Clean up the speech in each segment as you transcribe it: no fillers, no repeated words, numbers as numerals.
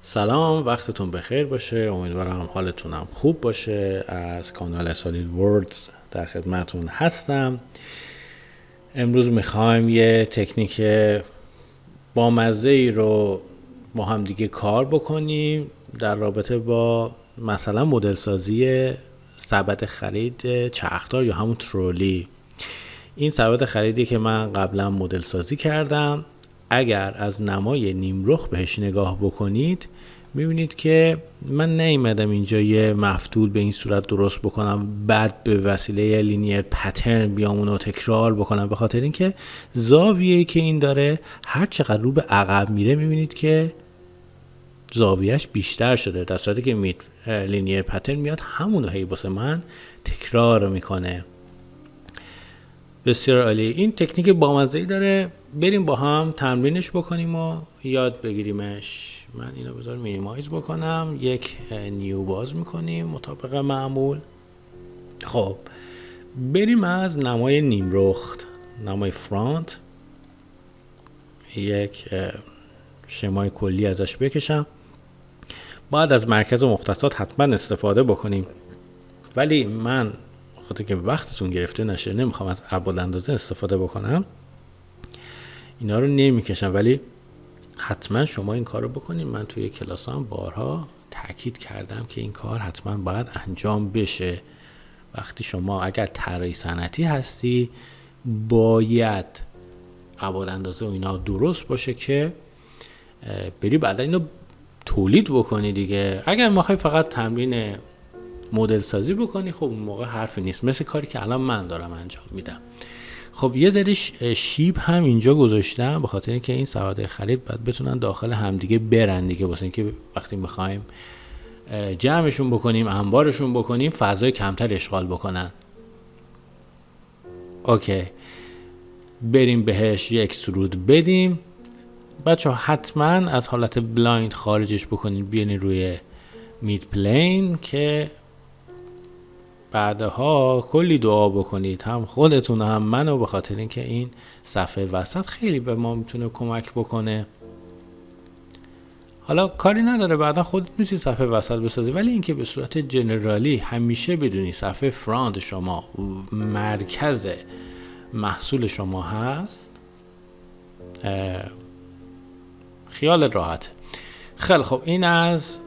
سلام، وقتتون بخیر باشه. امیدوارم حالتونم خوب باشه. از کانال سالید وردز در خدمتون هستم. امروز میخوایم یه تکنیک بامزه ای رو با هم دیگه کار بکنیم در رابطه با مثلا مدل سازی سبد خرید چرخدار یا همون ترولی. این سبد خریدی که من قبلا مدل سازی کردم. اگر از نمای نیمرخ بهش نگاه بکنید میبینید که من نیومدم اینجا یه مفتول به این صورت درست بکنم بعد به وسیله لینیر پترن بیام اونو تکرار بکنم، به خاطر اینکه زاویه‌ای که این داره هر چقدر رو به عقب میره میبینید که زاویهش بیشتر شده، در صورتی که لینیر پترن میاد همونو هی واسه من تکرار میکنه. بسیار عالی. این تکنیک بامزه‌ای داره، بریم با هم تمرینش بکنیم و یاد بگیریمش. من اینو بذار مینیمایز بکنم، یک نیو باز میکنیم مطابق معمول. خب بریم از نمای نیمرخت، نمای فرانت، یک شمای کلی ازش بکشم. باید از مرکز مختصات حتما استفاده بکنیم، ولی من خاطر که وقتتون گرفته نشه نمیخوام از ابعاد اندازه استفاده بکنم، اینا رو نمیکشم، ولی حتما شما این کار رو بکنید. من توی کلاس هم بارها تاکید کردم که این کار حتما باید انجام بشه. وقتی شما اگر طراح صنعتی هستی باید ابعاد اندازه و اینا درست باشه که بری بعدا اینو تولید بکنی دیگه. اگر میخوای فقط تمرین مدل سازی بکنی خب اون موقع حرفی نیست، مثل کاری که الان من دارم انجام میدم. خب یه ذره شیب هم اینجا گذاشتم به خاطر اینکه این سبد خرید باید بتونن داخل همدیگه برن دیگه، واسه اینکه وقتی میخوایم جمعشون بکنیم انبارشون بکنیم فضای کمتر اشغال بکنن. اوکی، بریم بهش یک اکسترود بدیم. بچه ها حتما از حالت بلایند خارجش بکنین، بیاین روی مید پلین که بعدها کلی دعا بکنید، هم خودتون هم منو، به خاطر اینکه این صفحه وسط خیلی به ما میتونه کمک بکنه. حالا کاری نداره بعدا خودت میتونی صفحه وسط بسازی، ولی اینکه به صورت جنرالی همیشه بدونی صفحه فرانت شما مرکز محصول شما هست، خیالت راحته. خیلی خب، این از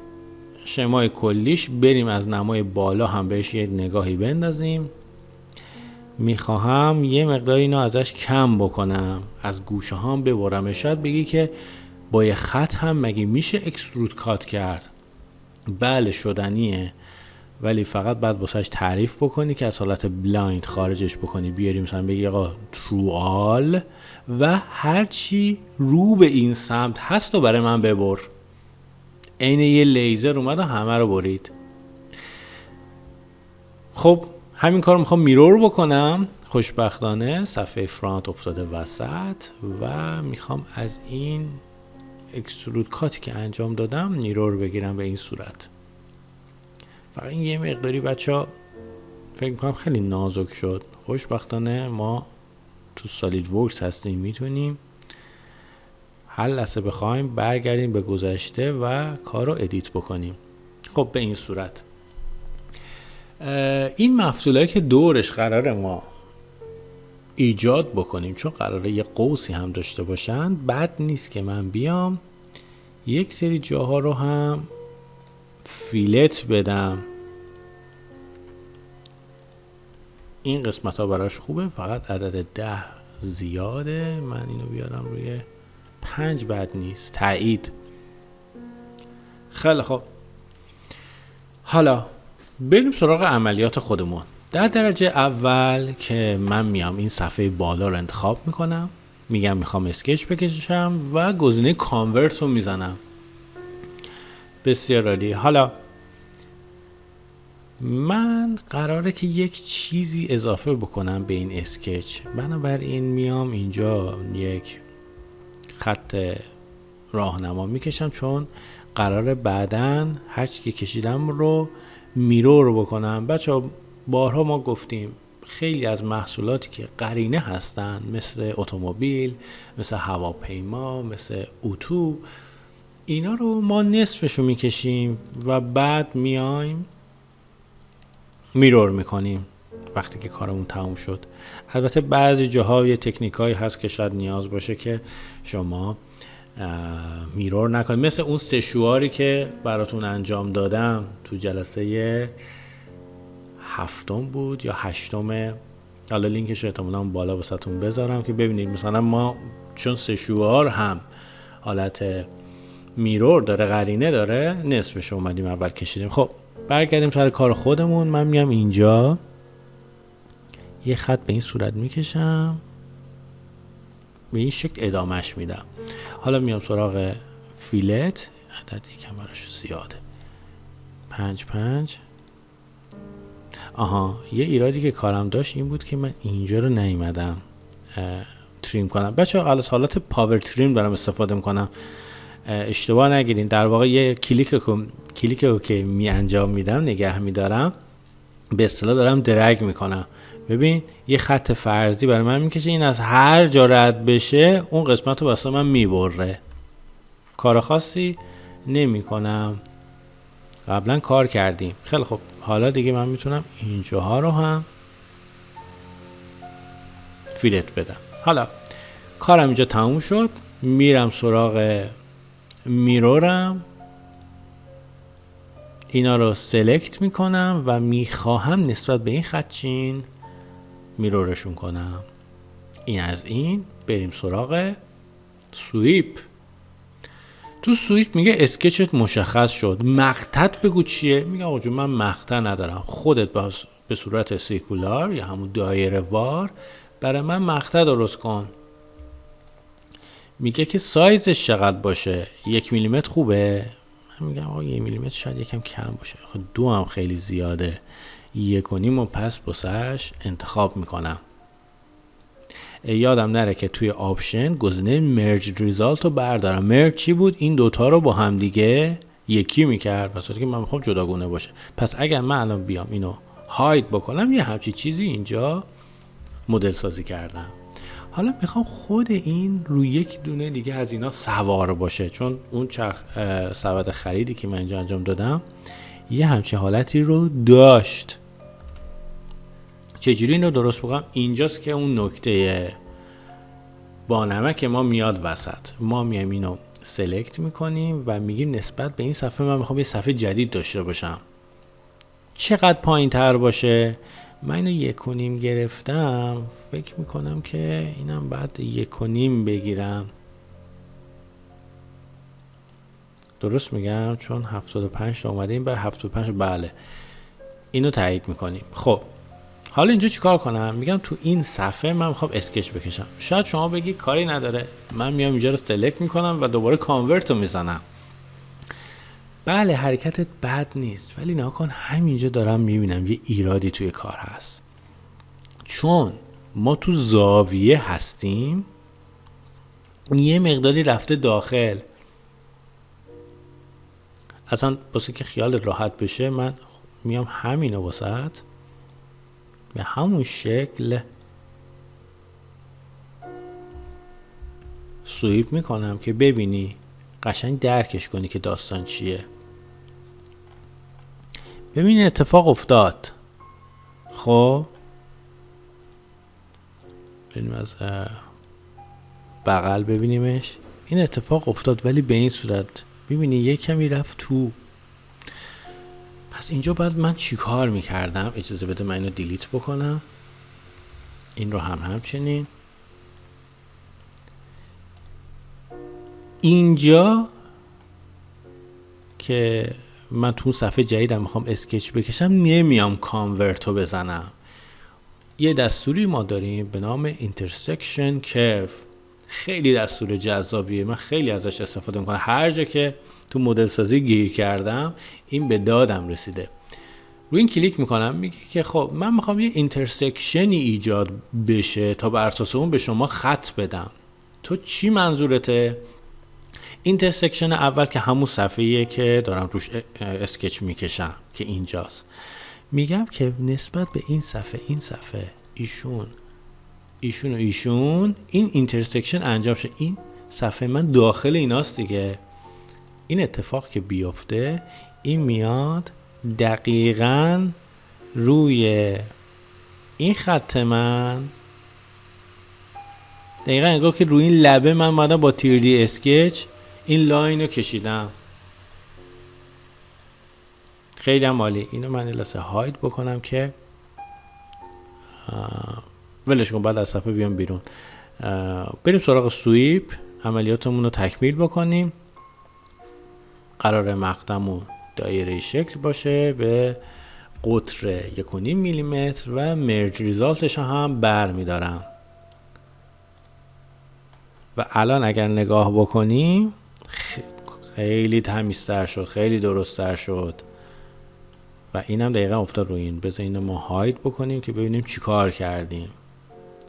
شمای کلیش. بریم از نمای بالا هم بهش یه نگاهی بندازیم. میخواهم یه مقدار اینو ازش کم بکنم، از گوشه هم ببرم. شاید بگی که با یه خط هم مگه میشه اکسترود کات کرد؟ بله شدنیه، ولی فقط بعد واسش تعریف بکنی که از حالت بلایند خارجش بکنی، بیاری مثلا بگی آقا ترو آل و هرچی رو به این سمت هست و برای من ببر. عین یه لیزر اومد و همه رو برید. خب همین کار میخوام میرور بکنم. خوشبختانه صفحه فرانت افتاده وسط و میخوام از این اکسترود کاتی که انجام دادم میرور بگیرم به این صورت. فقط این یه مقداری بچه فکر میکنم خیلی نازک شد. خوشبختانه ما تو سالید ورکس هستیم، میتونیم هر لحظه بخوایم برگردیم به گذشته و کار رو ادیت بکنیم. خب به این صورت این مفتولایی که دورش قراره ما ایجاد بکنیم، چون قراره یه قوسی هم داشته باشن، بد نیست که من بیام یک سری جاها رو هم فیلت بدم. این قسمت ها براش خوبه، فقط عدد 10 زیاده. من اینو بیارم روی 5 بد نیست. تایید. خیلی خب، حالا بریم سراغ عملیات خودمون. در درجه اول که من میام این صفحه بالا رو انتخاب میکنم، میگم میخوام اسکچ بکشم و گزینه کانورت رو میزنم. بسیار عالی. حالا من قراره که یک چیزی اضافه بکنم به این اسکچ، بنابراین میام اینجا یک خط راهنما میکشم، چون قراره بعدن هرچی که کشیدم رو میرور بکنم. بچه بارها ما گفتیم خیلی از محصولاتی که قرینه هستن، مثل اتومبیل، مثل هواپیما، مثل اتو، اینا رو ما نصفشو میکشیم و بعد میایم میرور میکنیم وقتی که کارمون تموم شد. البته بعضی جاها یه تکنیکایی هست که شاید نیاز باشه که شما میرور نکنید، مثل اون سشواری که براتون انجام دادم تو جلسه 7 بود یا 8. حالا لینکش احتمالاً بالا واسهتون بذارم که ببینید مثلا ما چون سشوار هم حالت میرور داره، قرینه داره، نصفش اومدیم اول کشیدیم. خب برگردیم سر کار خودمون. من میام اینجا یه خط به این صورت میکشم، به این شکل ادامهش میدم. حالا میام سراغ فیلت، عدد یکم براش زیاده، 5. یه ایرادی که کارم داشت این بود که من اینجا رو نیومدم تریم کنم. بچه‌ها از حالت پاور تریم دارم استفاده میکنم، اشتباه نگیرین. در واقع یه کلیک رو که می انجام میدم نگه میدارم، به اصطلاح دارم درگ میکنم. ببین یه خط فرضی برای من میکشه، این از هر جا رد بشه اون قسمت رو واسه من میبره. کار خاصی نمی کنم، قبلا کار کردیم. خیلی خوب، حالا دیگه من میتونم اینجاها رو هم فیلت بدم. حالا کارم اینجا تموم شد، میرم سراغ میرورم، اینا رو سلکت میکنم و میخواهم نسبت به این خطچین میرورشون کنم. این از این. بریم سراغ سویپ. تو سویپ میگه اسکچت مشخص شد، مقطعت بگو چیه؟ میگه آقا جون من مقطع ندارم، خودت به صورت سیکولار یا همون دایره وار برای من مقطع درست کن. میگه که سایزش چقدر باشه، 1 میلیمتر خوبه؟ من میگم آقا 1 میلیمتر شاید یکم کم باشه، خب 2 هم خیلی زیاده، 1.5 و پس بسش انتخاب میکنم. یادم نره که توی آپشن گزینه مرج ریزالت رو بردارم. مرج چی بود؟ این دوتا رو با هم دیگه یکی میکرد، واسه که من میخوام جداگونه باشه. پس اگر من الان بیام اینو هاید بکنم، یه همچی چیزی اینجا مدل سازی کردم. حالا میخوام خود این روی یک دونه دیگه از اینا سوار باشه، چون اون سبد خریدی که من اینجا انجام دادم یه همچین حالتی رو داشت. چجوری اینو درست بکنم؟ اینجاست که اون نکته با نمک ما میاد وسط. ما میایم اینو سلکت میکنیم و میگیم نسبت به این صفحه من میخوام یه صفحه جدید داشته باشم. چقدر پایین تر باشه؟ من اینو 1.5 گرفتم، فکر میکنم که اینم بعد 1.5 بگیرم. درست میگم؟ چون 75 تا اومده، این بعد 75. بله، اینو تایید میکنیم. خب حالا اینجا چیکار کنم؟ میگم تو این صفحه من میخوام اسکچ بکشم. شاید شما بگی کاری نداره، من میام اینجا رو سلکت میکنم و دوباره کانورت رو میزنم. بله حرکتت بد نیست، ولی نکن همینجا دارم میبینم یه ایرادی توی کار هست. چون ما تو زاویه هستیم، یه مقداری رفته داخل. اصلا واسه که خیال راحت بشه من میام همینو واسط به همون شکل سویپ میکنم که ببینی، قشنگ درکش کنی که داستان چیه. ببین اتفاق افتاد. خب بریم از بغل ببینیمش. این اتفاق افتاد ولی به این صورت، ببینی یه کمی رفت تو. پس اینجا باید من چی کار میکردم؟ اجازه بده من اینو دیلیت بکنم، این رو همچنین. اینجا که من تو صفحه جدیدم میخوام اسکچ بکشم، نمیام کانورتو بزنم. یه دستوری ما داریم به نام اینترسکشن کرو. خیلی دستور جذابیه، من خیلی ازش استفاده میکنم. هر جا که تو مدل سازی گیر کردم این به دادم رسیده. روی این کلیک میکنم، میگه که خب من میخوام یه اینترسکشنی ایجاد بشه تا بر اساس اون به شما خط بدم. تو چی منظورته؟ اینترسکشن اول که همون صفحه‌ایه که دارم روش اسکچ میکشم که اینجاست. میگم که نسبت به این صفحه ایشون این اینترسکشن انجام شه. این صفحه من داخل ایناست دیگه. این اتفاق که بیفته، این میاد دقیقاً روی این خط من، دقیقاً انگار که روی این لبه من اومدم با تیردی اسکچ این لاین رو کشیدم. خیلی هم عالی. اینو من لحظه هاید بکنم که ولش کن، بعد از صفحه بیام بیرون. بریم سراغ سویپ، عملیاتمون رو تکمیل بکنیم. قرار مقطعمون دایره شکل باشه به قطر 1.5 میلیمتر و مرج ریزالتش هم بر میدارم. و الان اگر نگاه بکنیم خیلی تمیزتر شد، خیلی درستتر شد و اینم دقیقا افتاد رو این. بذار اینو ما هاید بکنیم که ببینیم چی کار کردیم.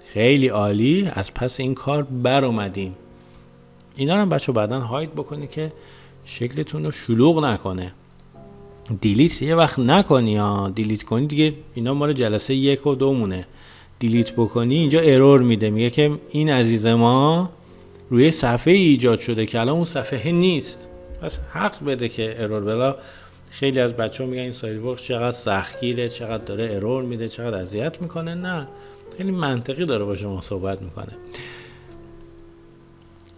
خیلی عالی، از پس این کار بر اومدیم. اینا رو هم بچه بعدن هاید بکنی که شکلتون رو شلوغ نکنه. دیلیت یه وقت نکنی یا دیلیت کنی دیگه اینا مال جلسه 1 و 2 مونه. دیلیت بکنی اینجا ارور میده، میگه که این عزیز ما روی صفحه ایجاد شده که الان اون صفحه نیست. پس حق بده که ارور بلا. خیلی از بچه‌ها میگن این سایدورک چقدر سختگیره، چقدر داره ارور میده، چقدر اذیت میکنه. نه، خیلی منطقی داره با شما صحبت میکنه.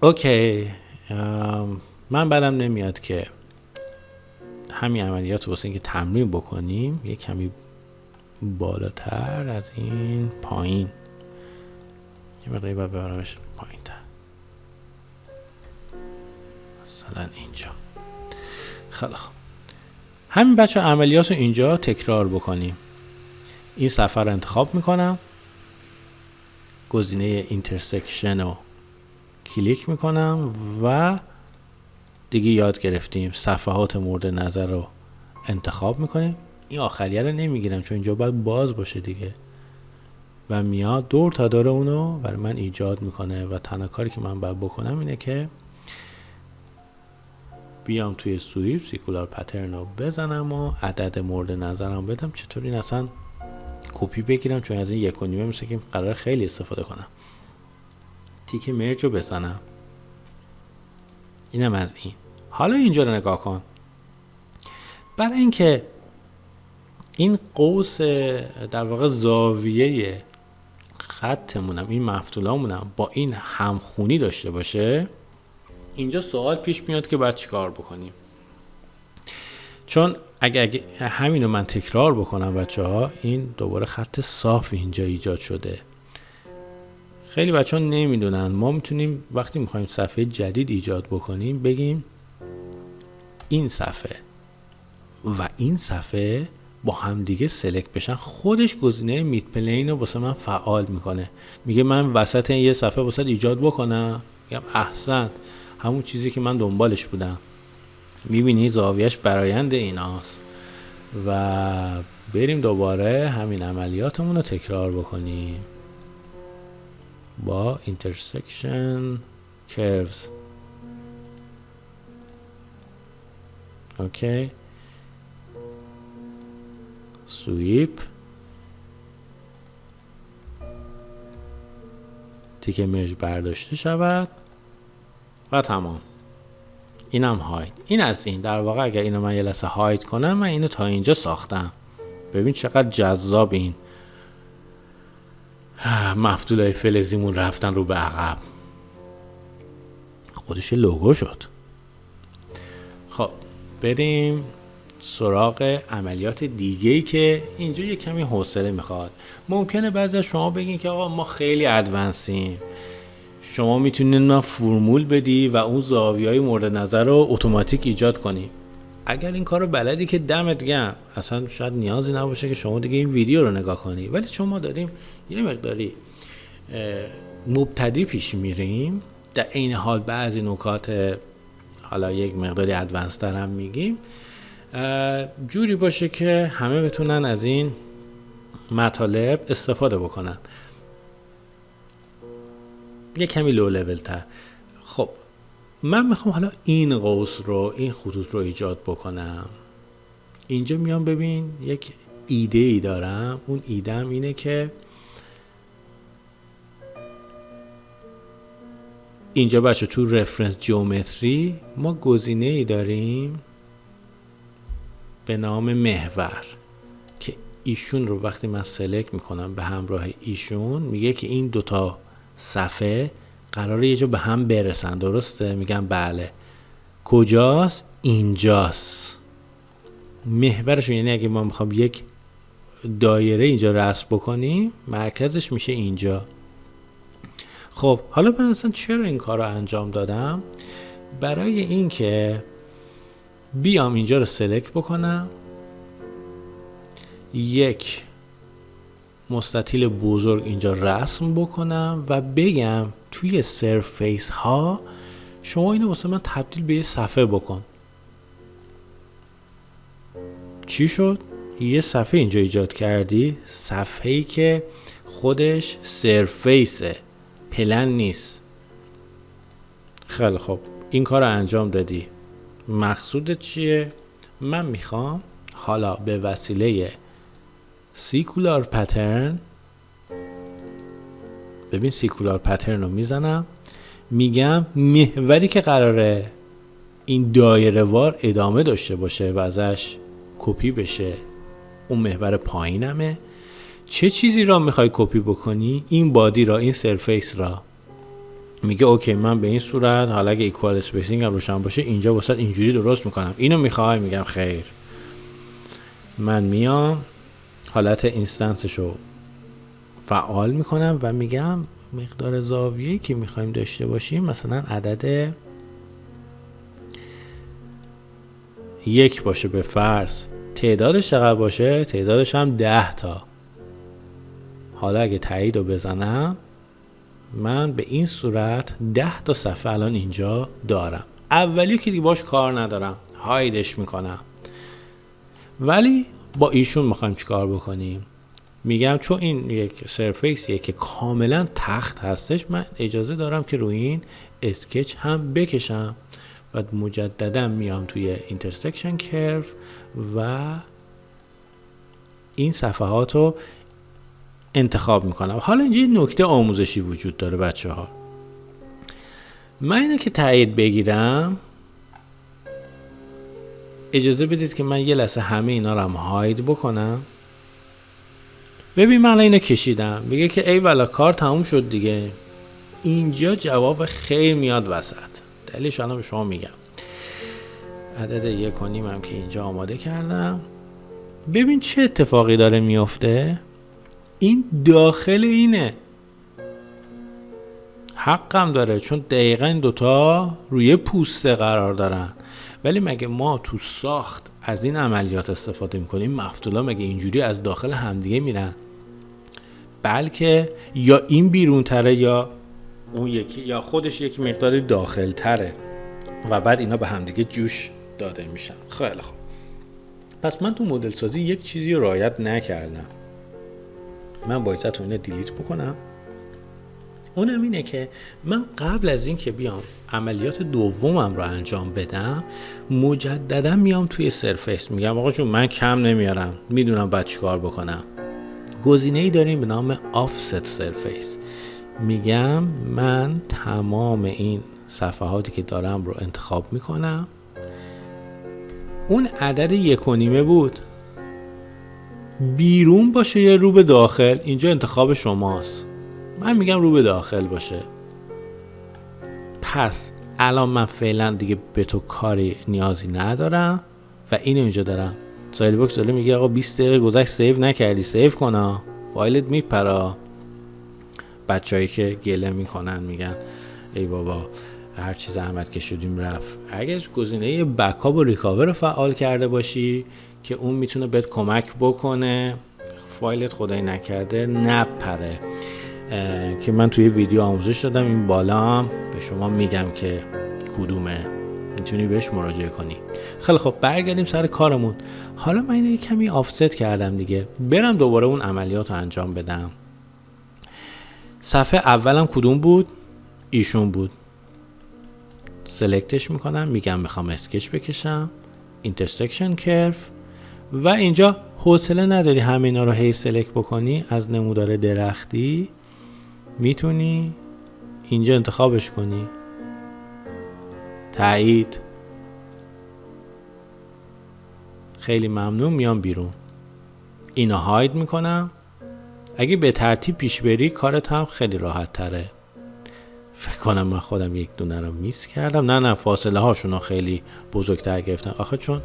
اوکی، من بعدم نمیاد که همین عملیات رو واسه اینکه تمرین بکنیم یه کمی بالاتر از این پایین، یه مقداری باید ببرمش پایین تر، مثلا اینجا. خیلی خوب، همین بچه عملیات رو اینجا تکرار بکنیم. این صفحه رو انتخاب میکنم، گزینه اینترسکشن رو کلیک میکنم و دیگه یاد گرفتیم صفحات مورد نظر رو انتخاب میکنیم. این آخریه رو نمیگیرم چون اینجا باید باز باشه دیگه و میاد دور تا دور اونو برای من ایجاد میکنه و تنها کاری که من باید بکنم اینه که بیام توی سویپ سیکولار پترن رو بزنم و عدد مورد نظرم بدم. چطور این اصلا کپی بگیرم چون از این 1.5 میشه که قرار خیلی استفاده کنم. تیک مرج رو بزنم، اینم از این. حالا اینجا رو نگاه کن. برای اینکه این قوس در واقع زاویه خطمونم، این مفتولامونم با این همخونی داشته باشه، اینجا سوال پیش میاد که باید چی کار بکنیم. چون اگه همینو من تکرار بکنم بچه ها، این دوباره خط صاف اینجا ایجاد شده. خیلی بچه ها نمیدونن ما میتونیم وقتی میخوایم صفحه جدید ایجاد بکنیم بگیم این صفحه و این صفحه با هم دیگه سلکت بشن، خودش گزینه میت پلین رو واسه من فعال میکنه. میگه من وسط یه صفحه واسه ایجاد بکنم، میگم احسنت، همون چیزی که من دنبالش بودم. میبینی زاویهش برایند ایناست. و بریم دوباره همین عملیاتمون رو تکرار بکنیم با intersection curves. اوکی، سویپ، تیک مرج برداشته شود و تمام. اینم هاید. این از این. در واقع اگر اینو من یه لحظه هاید کنم، من اینو تا اینجا ساختم. ببین چقدر جذاب این مفتولای فلزیمون رفتن رو به عقب. خودش لوگو شد. خب بریم سراغ عملیات دیگه‌ای که اینجا یه کمی حوصله میخواد. ممکنه بعضی از شما بگین که آقا ما خیلی ادوانسیم، شما میتونید ما فرمول بدی و اون زاویه‌های مورد نظر رو اتوماتیک ایجاد کنی. اگر این کارو بلدی که دمت گرم، اصلا شاید نیازی نباشه که شما دیگه این ویدیو رو نگاه کنی. ولی چون ما داریم یه مقداری مبتدی پیش میریم، در عین حال بعضی نکات حالا یک مقداری ادوانس تر هم میگیم، جوری باشه که همه بتونن از این مطالب استفاده بکنن، یه کمی لو لول تر. خب من میخوام حالا این قوس رو، این خطوط رو ایجاد بکنم. اینجا میام ببین یک ایده ای دارم. اون ایده‌ام اینه که اینجا بچه تو رفرنس جیومتری ما گزینه ای داریم به نام محور که ایشون رو وقتی من سلکت میکنم به همراه ایشون میگه که این دوتا صفحه قراره یه جا به هم برسن. درسته؟ میگم بله. کجاست؟ اینجاست. محورشون یعنی اگه ما میخوام یک دایره اینجا رسم بکنیم مرکزش میشه اینجا. خب حالا من اصلا چرا این کار رو انجام دادم؟ برای این که بیام اینجا رو سلکت بکنم، یک مستطیل بزرگ اینجا رسم بکنم و بگم توی سرفیس ها شما اینو واسه من تبدیل به یه صفحه بکن. چی شد؟ یه صفحه اینجا ایجاد کردی، صفحه‌ای که خودش سرفیسه، پلن نیست. خیلی خب این کار رو انجام دادی. مقصودت چیه؟ من میخوام حالا به وسیله سیکولار پترن، ببین سیکولار پترن رو میزنم، میگم محوری که قراره این دایره وار ادامه داشته باشه و ازش کپی بشه اون محور پایینمه. چه چیزی را میخوای کپی بکنی؟ این بادی را، این سرفیس را. میگه اوکی من به این صورت حالا اگه ایکوال اسپیسینگ هم روشن باشه اینجا واسه اینجوری درست میکنم. اینو میخوای؟ میگم خیر. من میام حالت اینستنسش رو فعال میکنم و میگم مقدار زاویه‌ای که میخوایم داشته باشیم مثلا عدد 1 باشه به فرض. تعدادش چقدر باشه؟ تعدادش هم 10 تا. حالا اگه تایید رو بزنم من به این صورت 10 تا صفحه الان اینجا دارم. اولی که دیگه باش کار ندارم، هایدش میکنم. ولی با ایشون میخوایم چیکار بکنیم؟ میگم چون این یک سرفیسیه که کاملا تخت هستش، من اجازه دارم که روی این اسکچ هم بکشم و مجددا میام توی اینترسکشن کرو و این صفحات رو انتخاب میکنم. حالا اینجا یه نکته آموزشی وجود داره بچه ها. من اینه که تایید بگیرم، اجازه بدید که من یه لحظه همه اینا رو هم هاید بکنم. ببین من اینو کشیدم، میگه که ای والا کار تموم شد دیگه. اینجا جواب خیر میاد وسط. دلیلش الان به شما میگم. عدد 1.5 هم که اینجا آماده کردم. ببین چه اتفاقی داره میفته. این داخل اینه، حقم داره چون دقیقا این دوتا روی پوسته قرار دارن. ولی مگه ما تو ساخت از این عملیات استفاده میکنیم؟ مفتولا مگه اینجوری از داخل همدیگه میرن؟ بلکه یا این بیرون تره یا اون یکی، یا خودش یک مقداری داخل تره و بعد اینا به همدیگه جوش داده میشن. خیلی خوب. پس من تو مدل سازی یک چیزی رو رعایت نکردم. من باید تو اینو دیلیت بکنم. اونم اینه که من قبل از این که بیام عملیات دومم رو انجام بدم مجددا میام توی سرفیس میگم آقا جون من کم نمیارم، میدونم باید چی کار بکنم. گزینه‌ای داریم به نام آفست سرفیس. میگم من تمام این صفحاتی که دارم رو انتخاب میکنم. اون عدد 1.5 بود، بیرون باشه یا رو به داخل، اینجا انتخاب شماست. من میگم رو به داخل باشه. پس الان من فعلا دیگه به تو کاری نیازی ندارم و اینو اینجا دارم. سایل باکس داره میگه آقا 20 دقیقه گذشت سیو نکردی، سیو کن فایلت میپره. بچه‌ای که گله میکنن میگن ای بابا هر چی زحمت کشیدیم رفت. اگه گزینه بکاپ و ریکاور رو فعال کرده باشی که اون میتونه بهت کمک بکنه فایلت خدای نکرده نپره، که من توی ویدیو آموزش دادم این بالا هم به شما میگم که کدومه، میتونی بهش مراجعه کنی. خیلی خب برگردیم سر کارمون. حالا من اینو کمی آفست کردم دیگه، برم دوباره اون عملیات رو انجام بدم. صفحه اولم کدوم بود؟ ایشون بود. سلکتش میکنم، میگم میخوام اسکچ بکشم، اینترسکشن کرو و اینجا حوصله نداری همه اینا رو هی سلکت بکنی، از نمودار درختی میتونی اینجا انتخابش کنی. تایید. خیلی ممنون. میام بیرون، اینو هاید میکنم. اگه به ترتیب پیش بری کارت هم خیلی راحت تره. فکر کنم من خودم یک دونه رو میس کردم. نه فاصله هاشون رو خیلی بزرگتر گرفتم. آخه چون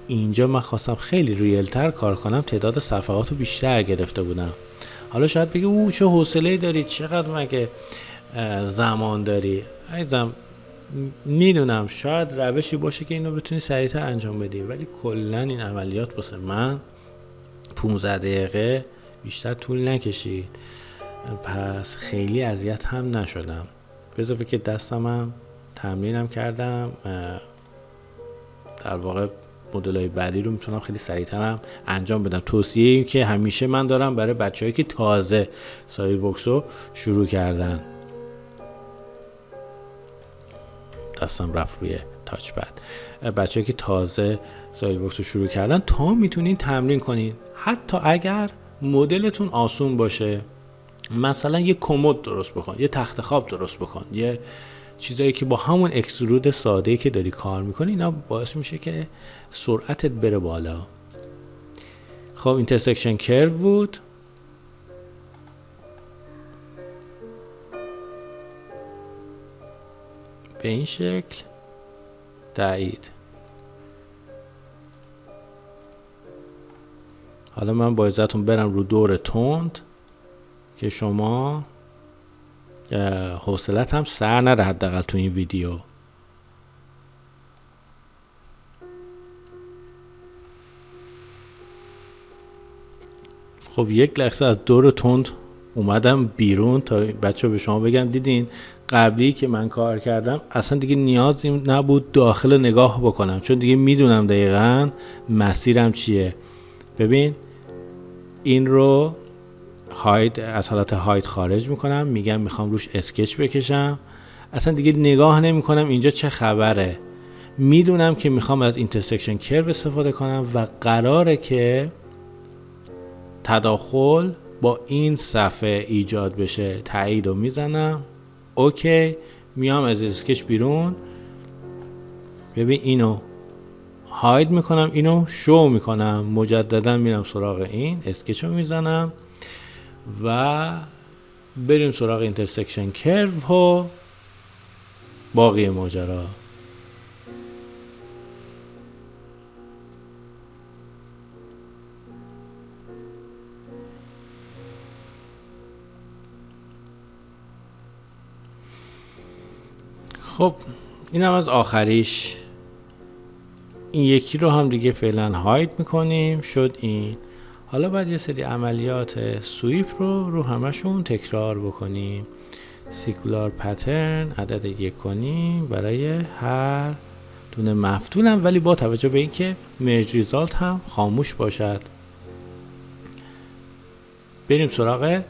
اینجا من خواستم خیلی ریلتر کار کنم، تعداد صفحات رو بیشتر گرفته بودم. حالا شاید بگی او چه حوصله داری، چقدر مگه زمان داری. عزیزم میدونم شاید روشی باشه که اینو بتونی سریعتر انجام بدی، ولی کلا این عملیات واسه من 15 دقیقه بیشتر طول نکشید، پس خیلی اذیت هم نشدم. به اضافه که دستم هم تمرینم کردم، در واقع مدل‌های بعدی رو میتونم خیلی سریعتر هم انجام بدم. توصیه‌ای که همیشه من دارم برای بچه‌هایی که تازه سایل بوکس رو شروع کردن. دستم رفت روی تاچ پد. بچه‌هایی که تازه سایل بوکس رو شروع کردن، تا میتونین تمرین کنین، حتی اگر مدلتون آسون باشه. مثلا یه کمد درست بکن، یه تخت خواب درست بکن، یه چیزایی که با همون اکسترود ساده‌ای که داری کار میکنی، اینا باعث میشه که سرعتت بره بالا. خب اینترسکشن کرو بود. به این شکل. تایید. حالا من با اجازهتون برم رو دور تند که شما حوصلت هم سر نره حداقل تو این ویدیو. خب یک لحظه از دور تند اومدم بیرون تا بچه به شما بگم دیدین قبلی که من کار کردم اصلا دیگه نیازی نبود داخل نگاه بکنم، چون دیگه میدونم دقیقاً مسیرم چیه. ببین این رو هاید، از حالت هاید خارج میکنم، میگم میخوام روش اسکچ بکشم، اصلا دیگه نگاه نمی کنم اینجا چه خبره. میدونم که میخوام از اینترسکشن کرو استفاده کنم و قراره که تداخل با این صفحه ایجاد بشه. تایید رو میزنم. اوکی. میام از اسکچ بیرون. ببین اینو هاید میکنم، اینو شو میکنم. مجددا میرم سراغ این اسکچ رو میزنم و بریم سراغ اینترسکشن کرو و باقی ماجرا. خب اینم از آخریش. این یکی رو هم دیگه فعلا هاید میکنیم. شد این. حالا باید یه سری عملیات سویپ رو همشون تکرار بکنیم. سیکولار پترن عدد 1 کنیم برای هر دونه مفتول هم، ولی با توجه به اینکه مرج ریزالت هم خاموش باشد. بریم سراغ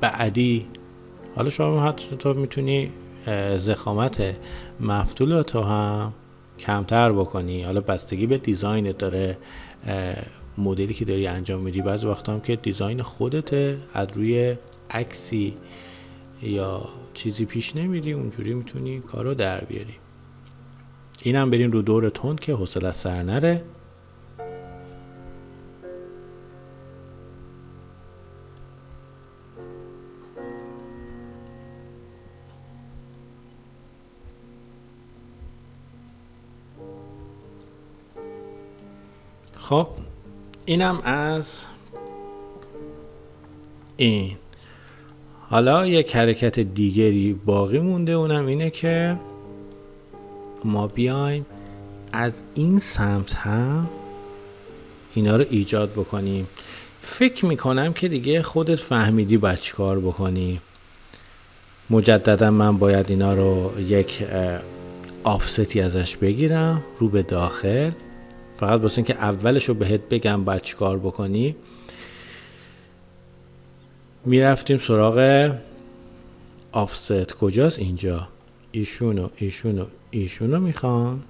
بعدی. حالا شما حتی میتونی ضخامت مفتول تو هم کمتر بکنی. حالا بستگی به دیزاینت داره، مدلی که داری انجام میدی. بعضی وقتا هم که دیزاین خودته، از روی عکسی یا چیزی پیش نمیری، اونجوری میتونی کارو در بیاری. اینم بریم رو دور تند که حوصله سر نره. خب اینم از این. حالا یک حرکت دیگری باقی مونده، اونم اینه که ما بیایم از این سمت هم اینا رو ایجاد بکنیم. فکر میکنم که دیگه خودت فهمیدی باید چی کار بکنی. مجددا من باید اینا رو یک آفستی ازش بگیرم رو به داخل، فقط واسه اینکه اولش رو بهت بگم باید چی کار بکنی. میرفتیم سراغ آفست. کجاست؟ اینجا. ایشونو میخوام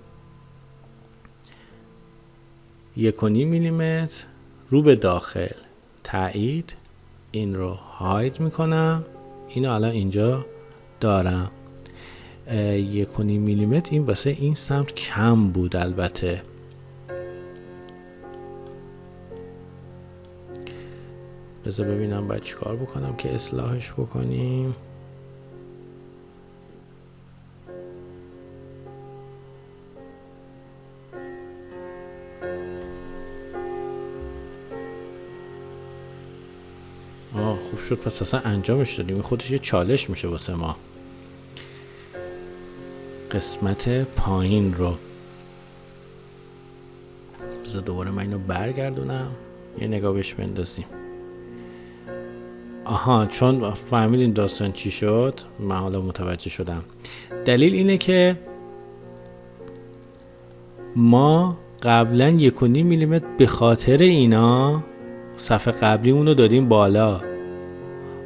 1.5 میلیمتر رو به داخل. تایید. این رو هاید میکنم. اینو الان اینجا دارم. 1.5 میلیمتر این واسه این سمت کم بود. البته بذار ببینم باید چی کار بکنم که اصلاحش بکنیم. خوب شد، پس اصلا انجامش دادیم. این خودش یه چالش میشه واسه ما. قسمت پایین رو بذار دوباره من اینو برگردونم یه نگاه بهش بندازیم. آها، چون فهمیدین داستان چی شد، من حالا متوجه شدم. دلیل اینه که ما قبلا 1.5 میلیمتر به خاطر اینا صفحه قبلی اونو دادیم بالا.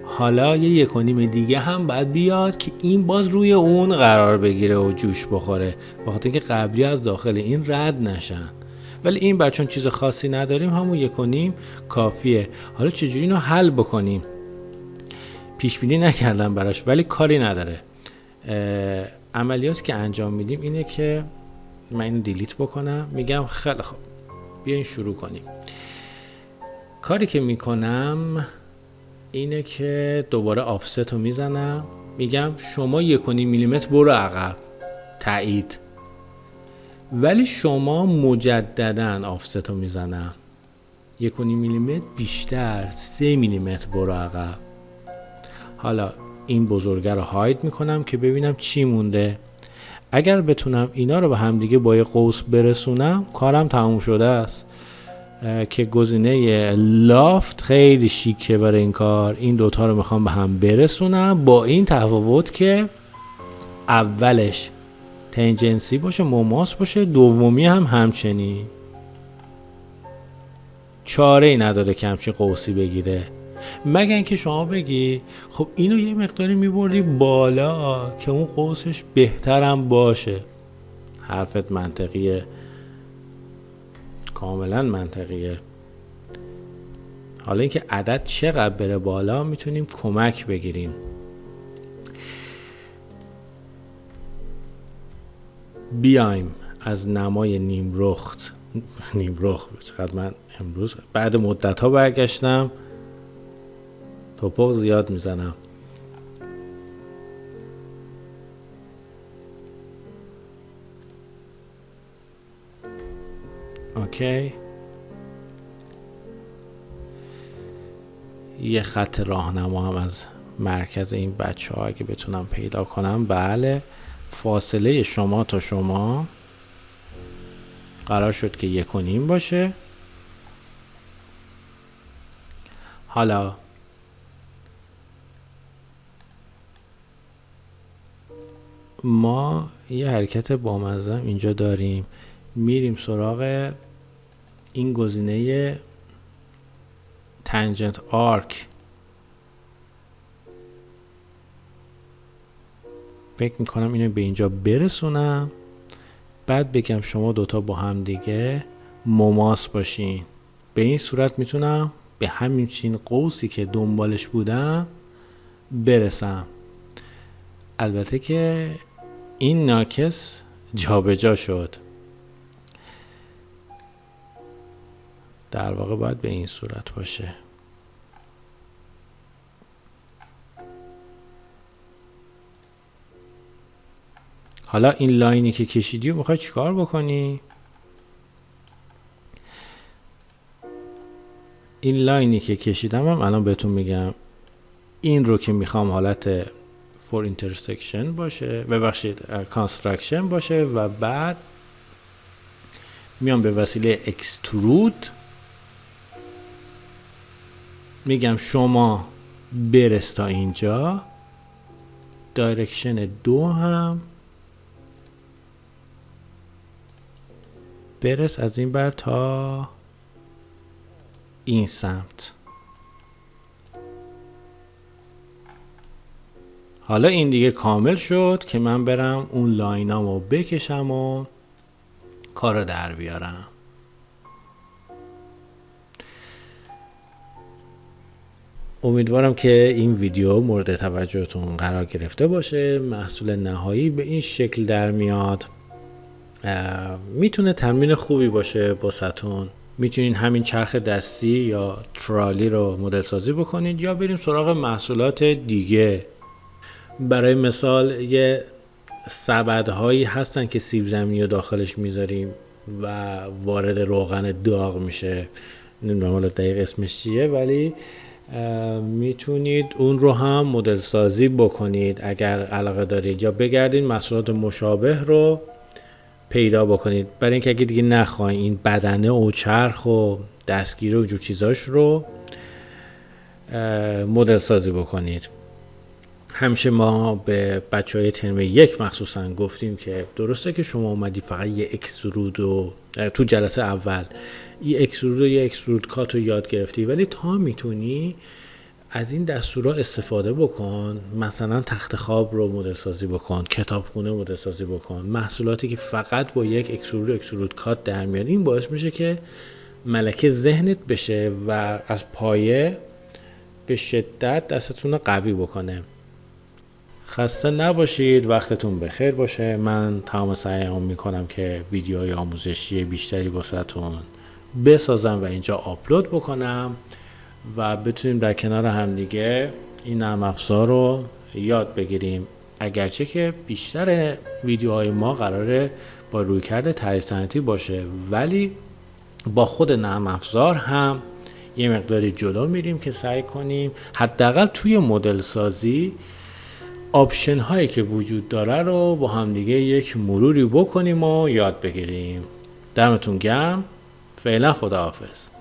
حالا یه 1.5 دیگه هم باید بیاد که این باز روی اون قرار بگیره و جوش بخوره، بخاطر اینکه قبلی از داخل این رد نشن. ولی این بچون چیز خاصی نداریم، همون 1.5 کافیه. حالا چجوری اینو حل بکنیم؟ پیش بینی نکردم براش، ولی کاری نداره. عملیاتی که انجام میدیم اینه که من اینو دیلیت بکنم. میگم خیلی خوب، بیاین شروع کنیم. کاری که میکنم اینه که دوباره آفست رو میزنم. میگم شما 1.5 میلیمتر برو عقب، تایید. ولی شما مجددا آفست رو میزنم 1.5 میلیمتر بیشتر، 3 میلیمتر برو عقب. حالا این بزرگه رو هاید میکنم که ببینم چی مونده. اگر بتونم اینا رو به هم دیگه با یه قوس برسونم کارم تموم شده است. که گزینه لافت خیلی شیکه برای این کار. این دوتا رو میخوام به هم برسونم، با این تفاوت که اولش تنجنسی باشه، مماس باشه، دومی هم همچنین. چاره ای نداره که همچین قوسی بگیره، مگر اینکه شما بگی خب اینو یه مقداری میبردی بالا که اون قوسش بهترم باشه. حرفت منطقیه، کاملا منطقیه. حالا اینکه عدد چقدر بره بالا میتونیم کمک بگیریم. بیایم از نمای نیمرخت چقدر من امروز بعد مدت ها برگشتم، توپق زیاد میزنم. اوکی، یه خط راهنما هم از مرکز این بچه ها اگه بتونم پیدا کنم. بله، فاصله شما تا شما قرار شد که 1.5 باشه. حالا ما یه حرکت بامزه اینجا داریم. میریم سراغ این گزینه تنجنت آرک. فکر میکنم اینو به اینجا برسونم، بعد بگم شما دوتا با هم دیگه مماس باشین. به این صورت میتونم به همین چین قوسی که دنبالش بودم برسم. البته که این ناکس جابجا شد، در واقع باید به این صورت باشه. حالا این لاینی که کشیدی رو میخوای چیکار بکنی؟ این لاینی که کشیدم هم الان بهتون میگم. این رو که میخوام حالت for intersection باشه، ببخشید construction باشه، و بعد میام به وسیله extrude میگم شما برس تا اینجا، دایرکشن 2 هم برس از این بر تا این سمت. حالا این دیگه کامل شد که من برم اون لاینامو بکشم و کارو در بیارم. امیدوارم که این ویدیو مورد توجهتون قرار گرفته باشه. محصول نهایی به این شکل در میاد. میتونه تمرین خوبی باشه باستون. میتونین همین چرخ دستی یا ترالی رو مدل سازی بکنید یا بریم سراغ محصولات دیگه. برای مثال یه سبدهایی هستن که سیب زمینی رو داخلش میذاریم و وارد روغن داغ میشه. نمیدونم حالا دقیق اسمش چیه، ولی میتونید اون رو هم مدل سازی بکنید اگر علاقه دارید، یا بگردید محصولات مشابه رو پیدا بکنید برای اینکه اگه دیگه نخواین این بدنه و چرخ و دستگیره و جور چیزاش رو مدل سازی بکنید. همیشه ما به بچهای ترم 1 مخصوصا گفتیم که درسته که شما اومدی فقط یه اکسترود و تو جلسه اول یه اکسترود و یه اکسترود کات رو یاد گرفتی، ولی تا میتونی از این دستورا استفاده بکن. مثلا تخت خواب رو مدل سازی بکن، کتابخونه مدل سازی بکن، محصولاتی که فقط با یک اکسترود و اکسترود کات در میاد. این باعث میشه که ملکه ذهنت بشه و از پایه به شدت دستتون رو قوی بکنه. خسته نباشید، وقتتون بخیر باشه. من تمام سعیم میکنم که ویدیوهای آموزشی بیشتری واسهتون بسازم و اینجا آپلود بکنم و بتونیم در کنار همدیگه این نرم افزار رو یاد بگیریم. اگرچه که بیشتر ویدیوهای ما قراره با رویکرد طراحی صنعتی باشه، ولی با خود نرم افزار هم یه مقداری جلو میریم که سعی کنیم حداقل توی مدل سازی آپشن هایی که وجود داره رو با همدیگه یک مروری بکنیم و یاد بگیریم. دمتون گرم. فعلا خداحافظ.